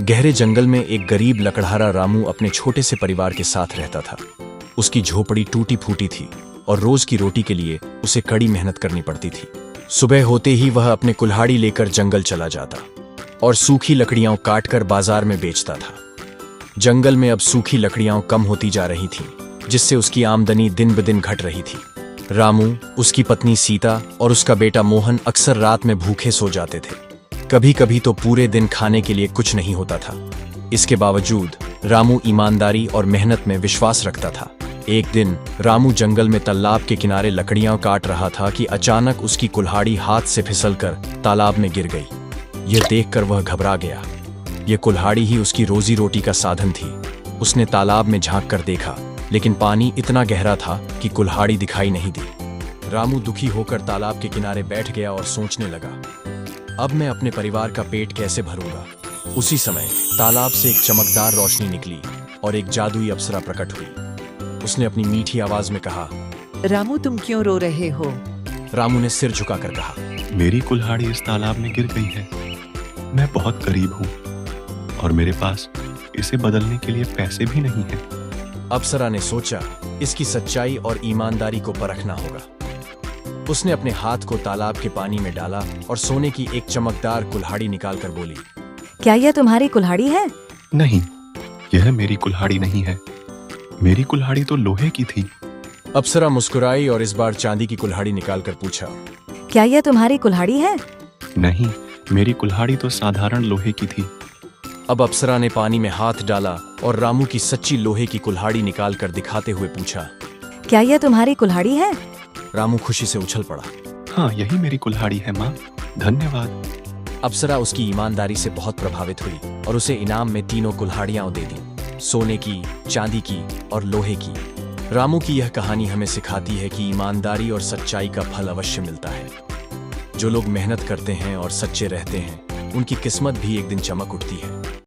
गहरे जंगल में एक गरीब लकड़हारा रामू अपने छोटे से परिवार के साथ रहता था। उसकी झोपड़ी टूटी फूटी थी और रोज की रोटी के लिए उसे कड़ी मेहनत करनी पड़ती थी। सुबह होते ही वह अपने कुल्हाड़ी लेकर जंगल चला जाता और सूखी लकड़ियां काटकर बाजार में बेचता था। जंगल में अब सूखी लकड़ियां कम होती जा रही थीं, जिससे उसकी आमदनी दिन ब दिन घट रही थी। रामू, उसकी पत्नी सीता और उसका बेटा मोहन अक्सर रात में भूखे सो जाते थे। कभी कभी तो पूरे दिन खाने के लिए कुछ नहीं होता था। इसके बावजूद रामू ईमानदारी और मेहनत में विश्वास रखता था। एक दिन रामू जंगल में तालाब के किनारे लकड़ियां काट रहा था कि अचानक उसकी कुल्हाड़ी हाथ से फिसलकर तालाब में गिर गई। यह देखकर वह घबरा गया। यह कुल्हाड़ी ही उसकी रोजी रोटी का साधन थी। उसने तालाब में झांक कर देखा, लेकिन पानी इतना गहरा था कि कुल्हाड़ी दिखाई नहीं दी। रामू दुखी होकर तालाब के किनारे बैठ गया और सोचने लगा, अब मैं अपने परिवार का पेट कैसे भरूंगा। उसी समय तालाब से एक चमकदार रोशनी निकली और एक जादुई अप्सरा प्रकट हुई। उसने अपनी मीठी आवाज में कहा, रामू, तुम क्यों रो रहे हो? रामू ने सिर झुकाकर कहा, मेरी कुल्हाड़ी इस तालाब में गिर गई है। मैं बहुत गरीब हूँ और मेरे पास इसे बदलने के लिए पैसे भी नहीं हैं। अप्सरा ने सोचा, इसकी सच्चाई और ईमानदारी को परखना होगा। उसने अपने हाथ को तालाब के पानी में डाला और सोने की एक चमकदार कुल्हाड़ी निकालकर बोली, क्या यह तुम्हारी कुल्हाड़ी है? नहीं, यह मेरी कुल्हाड़ी नहीं है। मेरी कुल्हाड़ी तो लोहे की थी। अप्सरा मुस्कुराई और इस बार चांदी की कुल्हाड़ी निकालकर पूछा, क्या यह तुम्हारी कुल्हाड़ी है? नहीं, मेरी कुल्हाड़ी तो साधारण लोहे की थी। अब अप्सरा ने पानी में हाथ डाला और रामू की सच्ची लोहे की कुल्हाड़ी निकालकर दिखाते हुए पूछा, क्या यह तुम्हारी कुल्हाड़ी है? रामू खुशी से उछल पड़ा। हाँ, यही मेरी कुल्हाड़ी है माँ, धन्यवाद। अप्सरा उसकी ईमानदारी से बहुत प्रभावित हुई और उसे इनाम में 3 कुल्हाड़ियां दे दी, सोने की, चांदी की और लोहे की। रामू की यह कहानी हमें सिखाती है कि ईमानदारी और सच्चाई का फल अवश्य मिलता है। जो लोग मेहनत करते हैं और सच्चे रहते हैं, उनकी किस्मत भी एक दिन चमक उठती है।